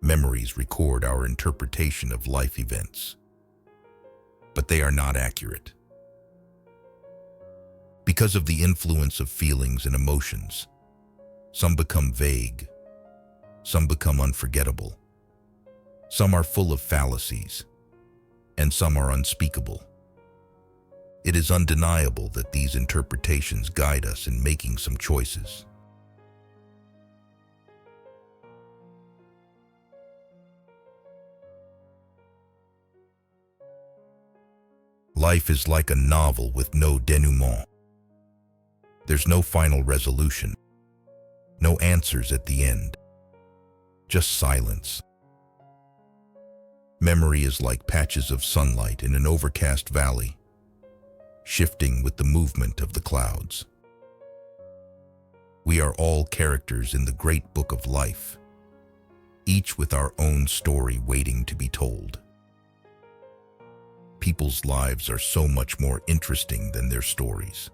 Memories record our interpretation of life events, but they are not accurate. Because of the influence of feelings and emotions, some become vague, some become unforgettable, some are full of fallacies, and some are unspeakable. It is undeniable that these interpretations guide us in making some choices. Life is like a novel with no denouement. There's no final resolution, no answers at the end, just silence. Memory is like patches of sunlight in an overcast valley, shifting with the movement of the clouds. We are all characters in the great book of life, each with our own story waiting to be told. People's lives are so much more interesting than their stories.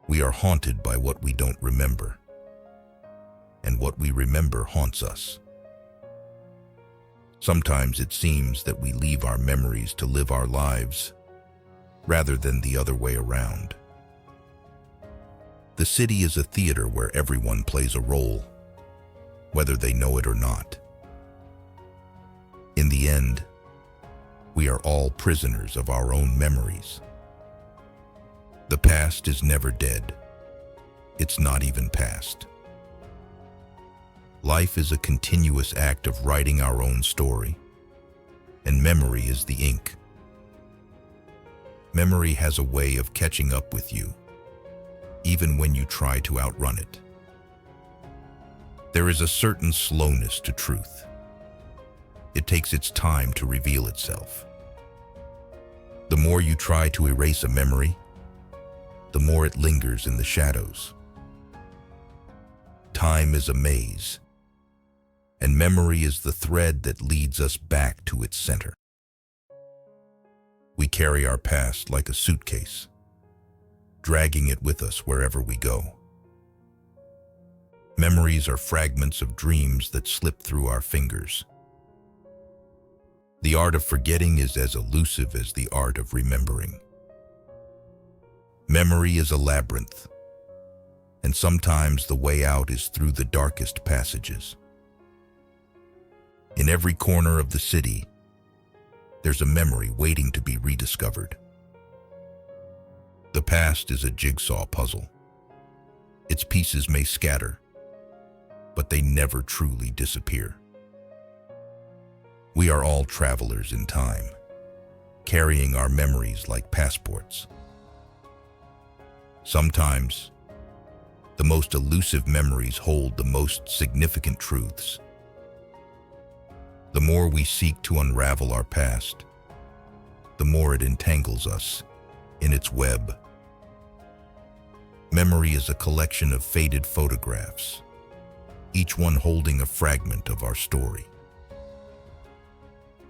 We are haunted by what we don't remember, and what we remember haunts us. Sometimes it seems that we leave our memories to live our lives, rather than the other way around. The city is a theater where everyone plays a role, whether they know it or not. In the end, we are all prisoners of our own memories. The past is never dead. It's not even past. Life is a continuous act of writing our own story, and memory is the ink. Memory has a way of catching up with you, even when you try to outrun it. There is a certain slowness to truth. It takes its time to reveal itself. The more you try to erase a memory, the more it lingers in the shadows. Time is a maze, and memory is the thread that leads us back to its center. We carry our past like a suitcase, dragging it with us wherever we go. Memories are fragments of dreams that slip through our fingers. The art of forgetting is as elusive as the art of remembering. Memory is a labyrinth, and sometimes the way out is through the darkest passages. In every corner of the city, there's a memory waiting to be rediscovered. The past is a jigsaw puzzle. Its pieces may scatter, but they never truly disappear. We are all travelers in time, carrying our memories like passports. Sometimes, the most elusive memories hold the most significant truths. The more we seek to unravel our past, the more it entangles us in its web. Memory is a collection of faded photographs, each one holding a fragment of our story.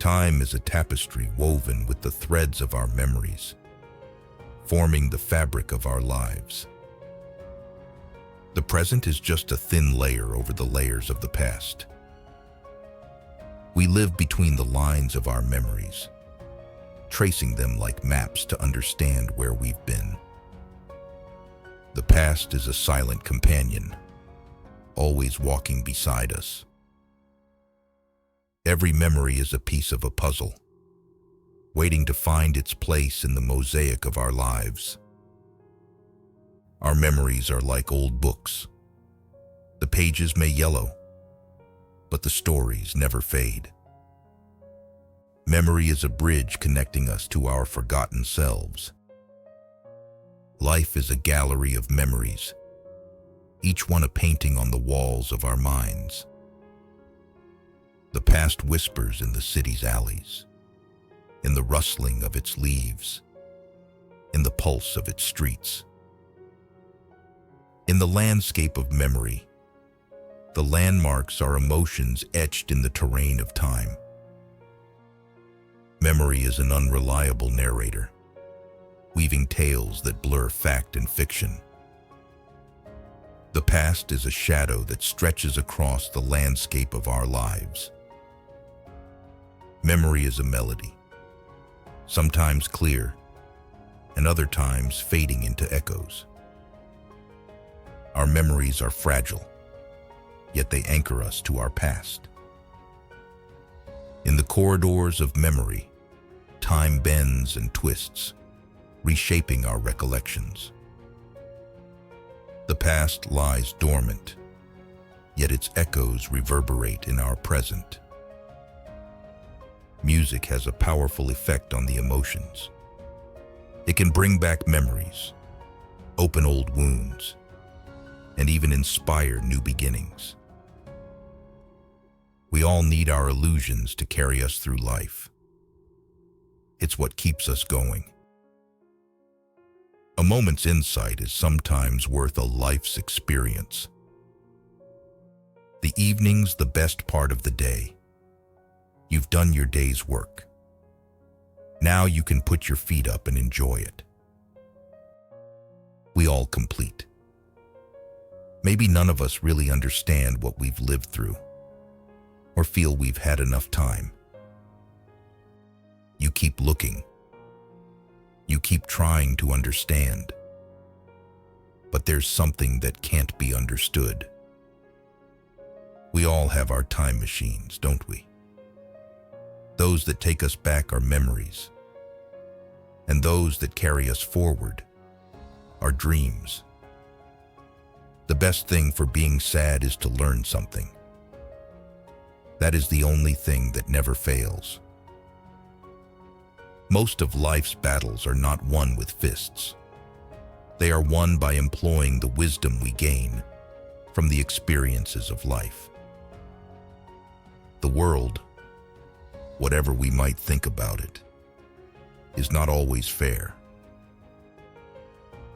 Time is a tapestry woven with the threads of our memories, forming the fabric of our lives. The present is just a thin layer over the layers of the past. We live between the lines of our memories, tracing them like maps to understand where we've been. The past is a silent companion, always walking beside us. Every memory is a piece of a puzzle, waiting to find its place in the mosaic of our lives. Our memories are like old books. The pages may yellow, but the stories never fade. Memory is a bridge connecting us to our forgotten selves. Life is a gallery of memories, each one a painting on the walls of our minds. The past whispers in the city's alleys, in the rustling of its leaves, in the pulse of its streets. In the landscape of memory, the landmarks are emotions etched in the terrain of time. Memory is an unreliable narrator, weaving tales that blur fact and fiction. The past is a shadow that stretches across the landscape of our lives. Memory is a melody, sometimes clear, and other times fading into echoes. Our memories are fragile, yet they anchor us to our past. In the corridors of memory, time bends and twists, reshaping our recollections. The past lies dormant, yet its echoes reverberate in our present. Music has a powerful effect on the emotions. It can bring back memories, open old wounds, and even inspire new beginnings. We all need our illusions to carry us through life. It's what keeps us going. A moment's insight is sometimes worth a life's experience. The evening's the best part of the day. You've done your day's work. Now you can put your feet up and enjoy it. We all complete. Maybe none of us really understand what we've lived through, or feel we've had enough time. You keep looking. You keep trying to understand. But there's something that can't be understood. We all have our time machines, don't we? Those that take us back are memories, and those that carry us forward are dreams. The best thing for being sad is to learn something. That is the only thing that never fails. Most of life's battles are not won with fists. They are won by employing the wisdom we gain from the experiences of life. The world, whatever we might think about it, is not always fair.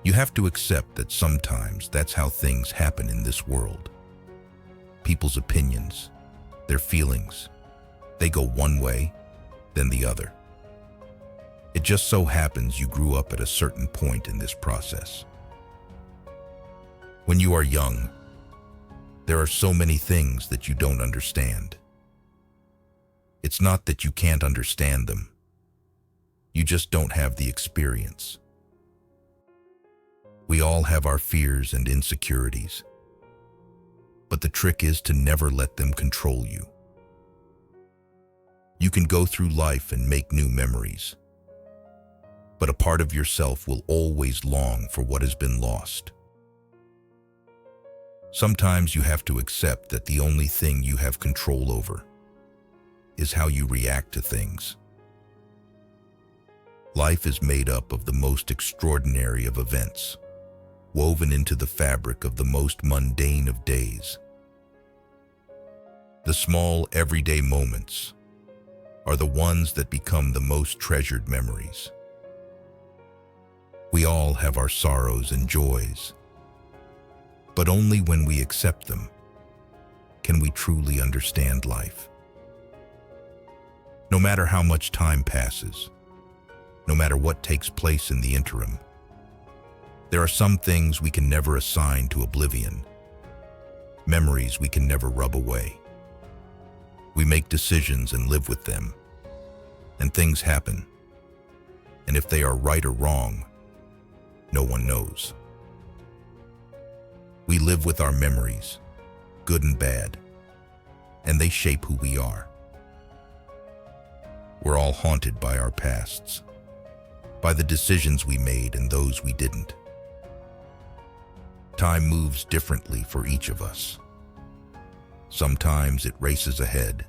You have to accept that sometimes that's how things happen in this world. People's opinions, their feelings, they go one way, then the other. It just so happens you grew up at a certain point in this process. When you are young, there are so many things that you don't understand. It's not that you can't understand them. You just don't have the experience. We all have our fears and insecurities, but the trick is to never let them control you. You can go through life and make new memories, but a part of yourself will always long for what has been lost. Sometimes you have to accept that the only thing you have control over is how you react to things. Life is made up of the most extraordinary of events, woven into the fabric of the most mundane of days. The small, everyday moments are the ones that become the most treasured memories. We all have our sorrows and joys, but only when we accept them can we truly understand life. No matter how much time passes, no matter what takes place in the interim, there are some things we can never assign to oblivion, memories we can never rub away. We make decisions and live with them, and things happen, and if they are right or wrong, no one knows. We live with our memories, good and bad, and they shape who we are. We're all haunted by our pasts, by the decisions we made and those we didn't. Time moves differently for each of us. Sometimes it races ahead,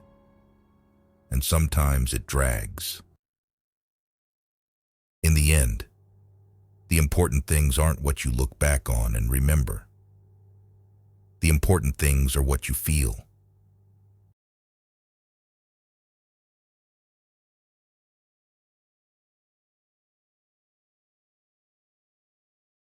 and sometimes it drags. In the end, the important things aren't what you look back on and remember. The important things are what you feel,